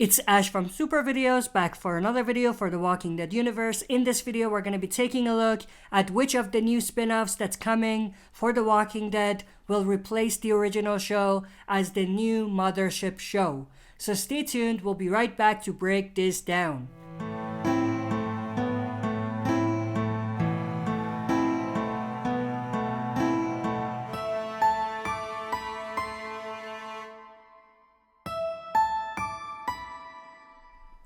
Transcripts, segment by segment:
It's Ash from Super Videos, back for another video for the Walking Dead universe. In this video, we're going to be taking a look at which of the new spin-offs that's coming for the Walking Dead will replace the original show as the new Mothership show. So stay tuned, we'll be right back to break this down.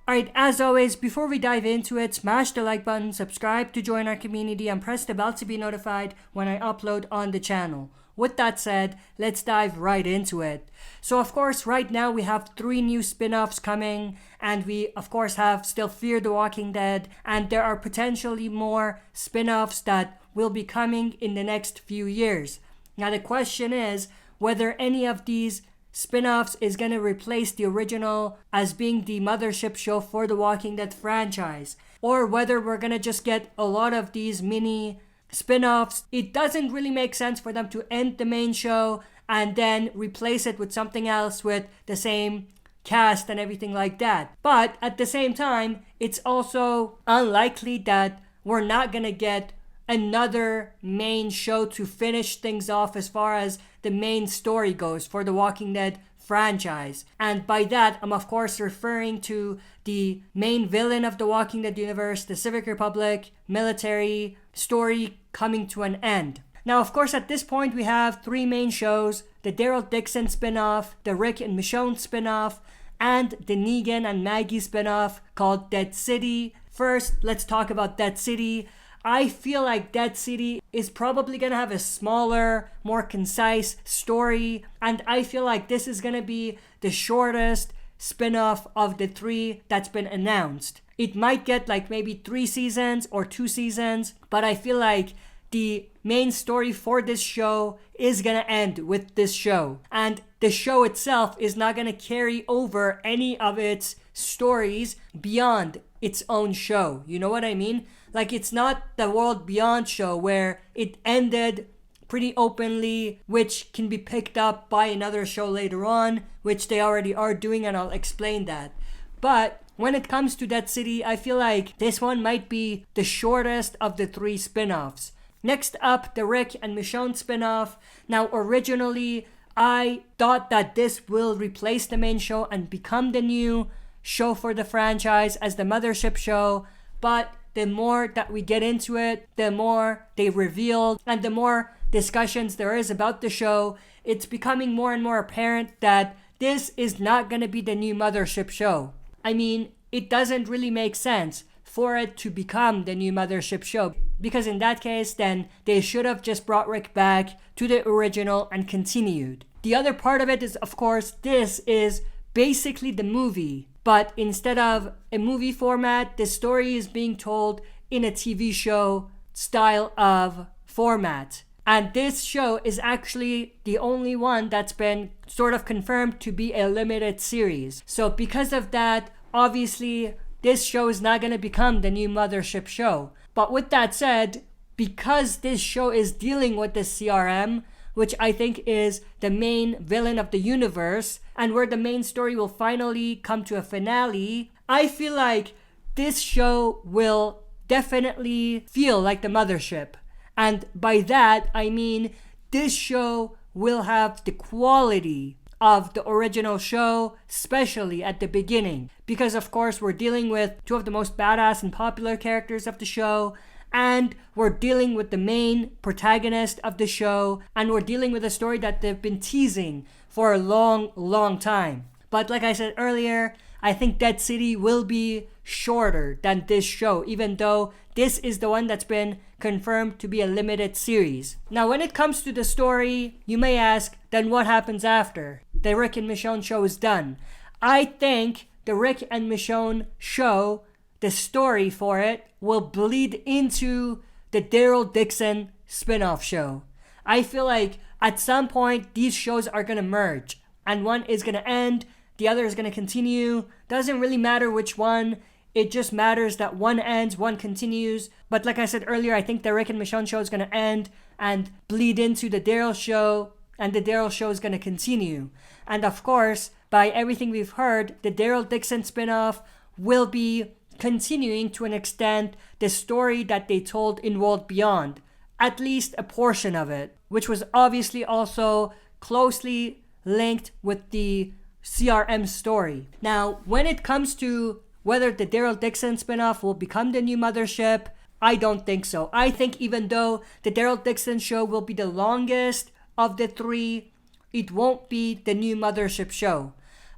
Alright, as always, before we dive into it, smash the like button, subscribe to join our community, and press the bell to be notified when I upload on the channel. With that said, let's dive right into it. So of course, right now we have 3 new spin-offs coming, and we of course have still Fear the Walking Dead, and there are potentially more spin-offs that will be coming in the next few years. Now the question is whether any of these spin-offs is going to replace the original as being the Mothership show for the Walking Dead franchise, or whether we're going to just get a lot of these mini spin-offs. It doesn't really make sense for them to end the main show and then replace it with something else with the same cast and everything like that. But at the same time, it's also unlikely that we're not going to get another main show to finish things off as far as the main story goes for the Walking Dead franchise. And by that, I'm of course referring to the main villain of the Walking Dead universe, the Civic Republic military story coming to an end. Now, of course, at this point, we have 3 main shows: the Daryl Dixon spinoff, the Rick and Michonne spinoff, and the Negan and Maggie spinoff called Dead City. First, let's talk about Dead City. I feel like Dead City is probably going to have a smaller, more concise story, and I feel like this is going to be the shortest spin-off of the 3 that's been announced. It might get like maybe 3 seasons or 2 seasons, but I feel like the main story for this show is going to end with this show, and the show itself is not going to carry over any of its stories beyond its own show. You know what I mean? Like, it's not the World Beyond show where it ended pretty openly, which can be picked up by another show later on, which they already are doing, and I'll explain that. But when it comes to Dead City, I feel like this one might be the shortest of the 3 spin-offs. Next up, the Rick and Michonne spin-off. Now, originally, I thought that this will replace the main show and become the new show for the franchise as the Mothership show, but the more that we get into it, the more they reveal, and the more discussions there is about the show, it's becoming more and more apparent that this is not going to be the new Mothership show. I mean, it doesn't really make sense for it to become the new Mothership show, because in that case, then they should have just brought Rick back to the original and continued. The other part of it is, of course, this is basically the movie, but instead of a movie format, the story is being told in a TV show style of format. And this show is actually the only one that's been sort of confirmed to be a limited series. So because of that, obviously, this show is not going to become the new Mothership show. But with that said, because this show is dealing with the CRM, which I think is the main villain of the universe, and where the main story will finally come to a finale, I feel like this show will definitely feel like the Mothership. And by that, I mean this show will have the quality of the original show, especially at the beginning. Because of course, we're dealing with 2 of the most badass and popular characters of the show, and we're dealing with the main protagonist of the show, and we're dealing with a story that they've been teasing for a long time. But like I said earlier, I think Dead City will be shorter than this show, even though this is the one that's been confirmed to be a limited series. Now, when it comes to the story, you may ask, then what happens after the Rick and Michonne show is done? I think the Rick and Michonne show, the story for it, will bleed into the Daryl Dixon spinoff show. I feel like at some point these shows are going to merge, and one is going to end, the other is going to continue. Doesn't really matter which one. It just matters that one ends, one continues. But like I said earlier, I think the Rick and Michonne show is going to end and bleed into the Daryl show, and the Daryl show is going to continue. And of course, by everything we've heard, the Daryl Dixon spinoff will be continuing to an extent the story that they told in World Beyond, at least a portion of it, which was obviously also closely linked with the CRM story. Now, when it comes to whether the Daryl Dixon spinoff will become the new Mothership, I don't think so. I think even though the Daryl Dixon show will be the longest of the three, it won't be the new Mothership show.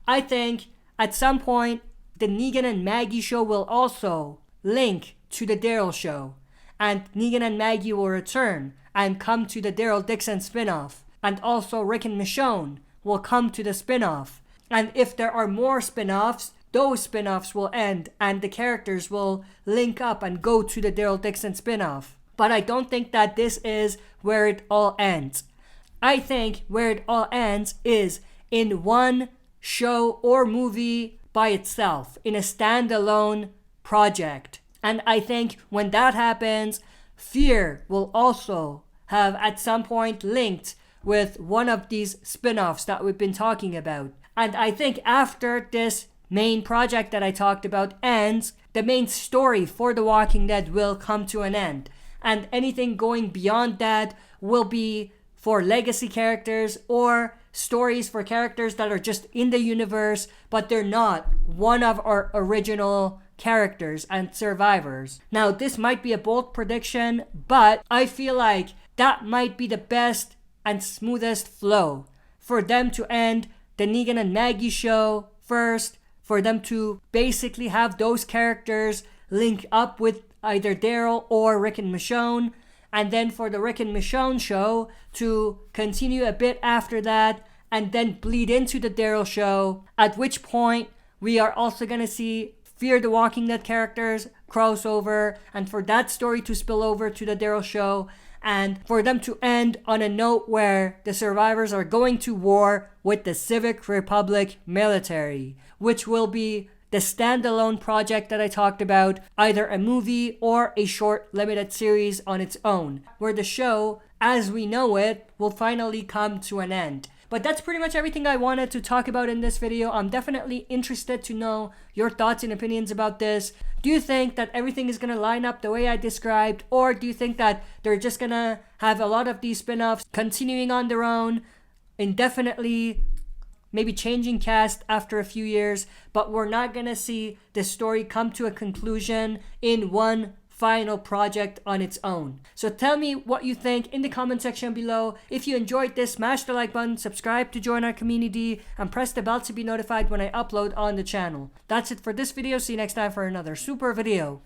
I think at some point, the Negan and Maggie show will also link to the Daryl show. And Negan and Maggie will return and come to the Daryl Dixon spinoff. And also Rick and Michonne will come to the spinoff. And if there are more spinoffs, those spinoffs will end and the characters will link up and go to the Daryl Dixon spinoff. But I don't think that this is where it all ends. I think where it all ends is in one show or movie by itself, in a standalone project. And I think when that happens, Fear will also have at some point linked with one of these spin-offs that we've been talking about. And I think after this main project that I talked about ends, the main story for The Walking Dead will come to an end. And anything going beyond that will be for legacy characters or stories for characters that are just in the universe, but they're not one of our original characters and survivors. Now, this might be a bold prediction, but I feel like that might be the best and smoothest flow for them to end the Negan and Maggie show first, for them to basically have those characters link up with either Daryl or Rick and Michonne, and then for the Rick and Michonne show to continue a bit after that and then bleed into the Daryl show, at which point we are also going to see Fear the Walking Dead characters crossover, and for that story to spill over to the Daryl show, and for them to end on a note where the survivors are going to war with the Civic Republic military, which will be the standalone project that I talked about, either a movie or a short limited series on its own, where the show, as we know it, will finally come to an end. But that's pretty much everything I wanted to talk about in this video. I'm definitely interested to know your thoughts and opinions about this. Do you think that everything is going to line up the way I described? Or do you think that they're just going to have a lot of these spin-offs continuing on their own indefinitely, maybe changing cast after a few years, but we're not going to see the story come to a conclusion in one final project on its own? So tell me what you think in the comment section below. If you enjoyed this, smash the like button, subscribe to join our community, and press the bell to be notified when I upload on the channel. That's it for this video. See you next time for another super video.